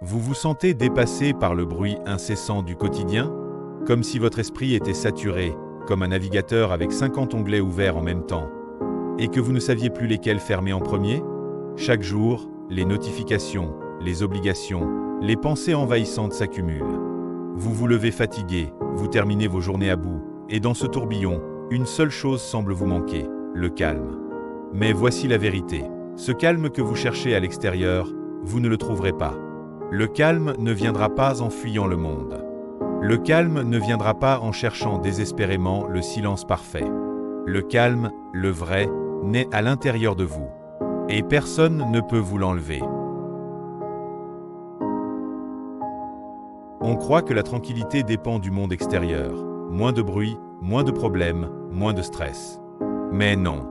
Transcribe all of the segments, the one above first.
Vous vous sentez dépassé par le bruit incessant du quotidien? Comme si votre esprit était saturé, comme un navigateur avec 50 onglets ouverts en même temps, et que vous ne saviez plus lesquels fermer en premier? Chaque jour, les notifications, les obligations, les pensées envahissantes s'accumulent. Vous vous levez fatigué, vous terminez vos journées à bout, et dans ce tourbillon, une seule chose semble vous manquer, le calme. Mais voici la vérité. Ce calme que vous cherchez à l'extérieur, vous ne le trouverez pas. Le calme ne viendra pas en fuyant le monde. Le calme ne viendra pas en cherchant désespérément le silence parfait. Le calme, le vrai, naît à l'intérieur de vous. Et personne ne peut vous l'enlever. On croit que la tranquillité dépend du monde extérieur. Moins de bruit, moins de problèmes, moins de stress. Mais non.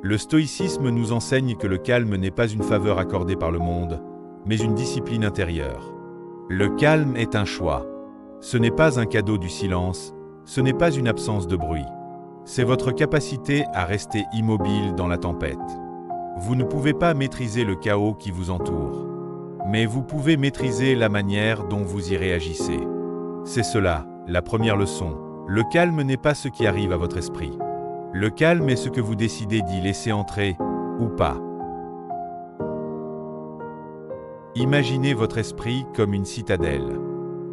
Le stoïcisme nous enseigne que le calme n'est pas une faveur accordée par le monde, mais une discipline intérieure. Le calme est un choix. Ce n'est pas un cadeau du silence, ce n'est pas une absence de bruit. C'est votre capacité à rester immobile dans la tempête. Vous ne pouvez pas maîtriser le chaos qui vous entoure. Mais vous pouvez maîtriser la manière dont vous y réagissez. C'est cela, la première leçon. Le calme n'est pas ce qui arrive à votre esprit. Le calme est ce que vous décidez d'y laisser entrer, ou pas. Imaginez votre esprit comme une citadelle.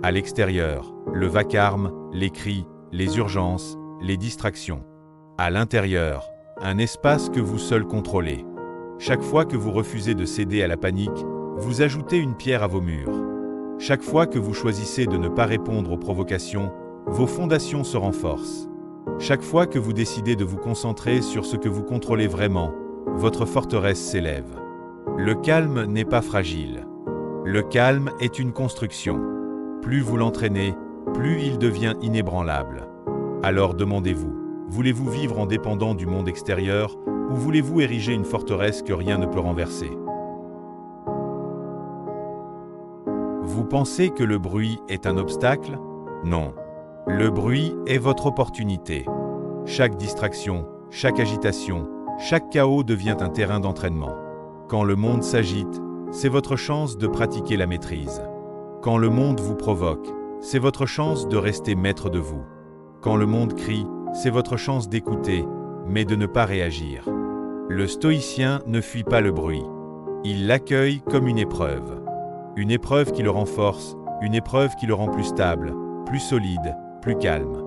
À l'extérieur, le vacarme, les cris, les urgences, les distractions. À l'intérieur, un espace que vous seul contrôlez. Chaque fois que vous refusez de céder à la panique, vous ajoutez une pierre à vos murs. Chaque fois que vous choisissez de ne pas répondre aux provocations, vos fondations se renforcent. Chaque fois que vous décidez de vous concentrer sur ce que vous contrôlez vraiment, votre forteresse s'élève. Le calme n'est pas fragile. Le calme est une construction. Plus vous l'entraînez, plus il devient inébranlable. Alors demandez-vous, voulez-vous vivre en dépendant du monde extérieur ou voulez-vous ériger une forteresse que rien ne peut renverser? Vous pensez que le bruit est un obstacle? Non. Le bruit est votre opportunité. Chaque distraction, chaque agitation, chaque chaos devient un terrain d'entraînement. Quand le monde s'agite, c'est votre chance de pratiquer la maîtrise. Quand le monde vous provoque, c'est votre chance de rester maître de vous. Quand le monde crie, c'est votre chance d'écouter, mais de ne pas réagir. Le stoïcien ne fuit pas le bruit. Il l'accueille comme une épreuve. Une épreuve qui le renforce, une épreuve qui le rend plus stable, plus solide, plus calme.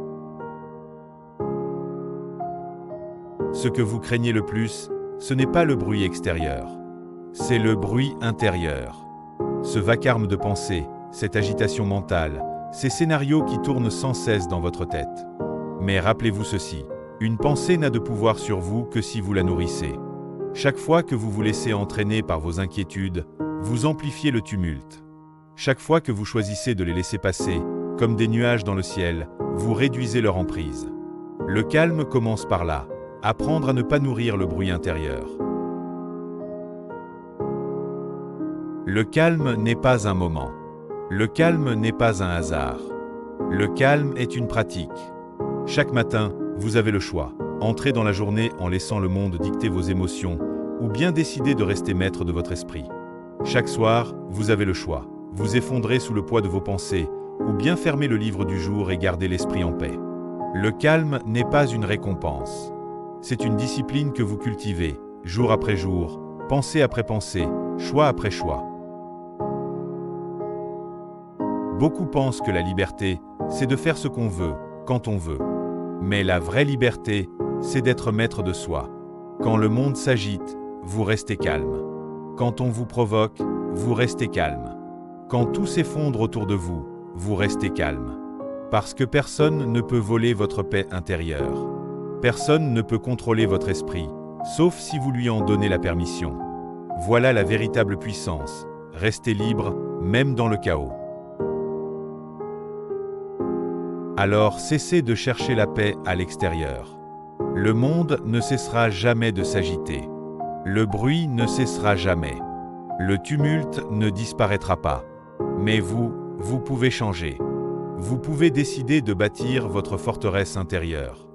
Ce que vous craignez le plus, ce n'est pas le bruit extérieur. C'est le bruit intérieur. Ce vacarme de pensée, cette agitation mentale, ces scénarios qui tournent sans cesse dans votre tête. Mais rappelez-vous ceci, une pensée n'a de pouvoir sur vous que si vous la nourrissez. Chaque fois que vous vous laissez entraîner par vos inquiétudes, vous amplifiez le tumulte. Chaque fois que vous choisissez de les laisser passer, comme des nuages dans le ciel, vous réduisez leur emprise. Le calme commence par là, apprendre à ne pas nourrir le bruit intérieur. Le calme n'est pas un moment. Le calme n'est pas un hasard. Le calme est une pratique. Chaque matin, vous avez le choix. Entrez dans la journée en laissant le monde dicter vos émotions, ou bien décider de rester maître de votre esprit. Chaque soir, vous avez le choix. Vous effondrez sous le poids de vos pensées, ou bien fermer le livre du jour et garder l'esprit en paix. Le calme n'est pas une récompense. C'est une discipline que vous cultivez, jour après jour, pensée après pensée, choix après choix. Beaucoup pensent que la liberté, c'est de faire ce qu'on veut, quand on veut. Mais la vraie liberté, c'est d'être maître de soi. Quand le monde s'agite, vous restez calme. Quand on vous provoque, vous restez calme. Quand tout s'effondre autour de vous, vous restez calme. Parce que personne ne peut voler votre paix intérieure. Personne ne peut contrôler votre esprit, sauf si vous lui en donnez la permission. Voilà la véritable puissance. Restez libre, même dans le chaos. Alors cessez de chercher la paix à l'extérieur. Le monde ne cessera jamais de s'agiter. Le bruit ne cessera jamais. Le tumulte ne disparaîtra pas. Mais vous pouvez changer. Vous pouvez décider de bâtir votre forteresse intérieure.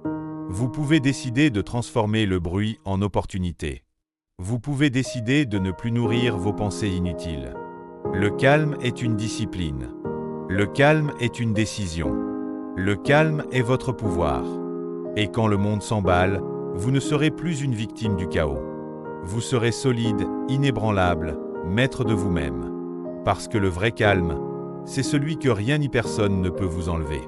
Vous pouvez décider de transformer le bruit en opportunité. Vous pouvez décider de ne plus nourrir vos pensées inutiles. Le calme est une discipline. Le calme est une décision. Le calme est votre pouvoir. Et quand le monde s'emballe, vous ne serez plus une victime du chaos. Vous serez solide, inébranlable, maître de vous-même. Parce que le vrai calme, c'est celui que rien ni personne ne peut vous enlever.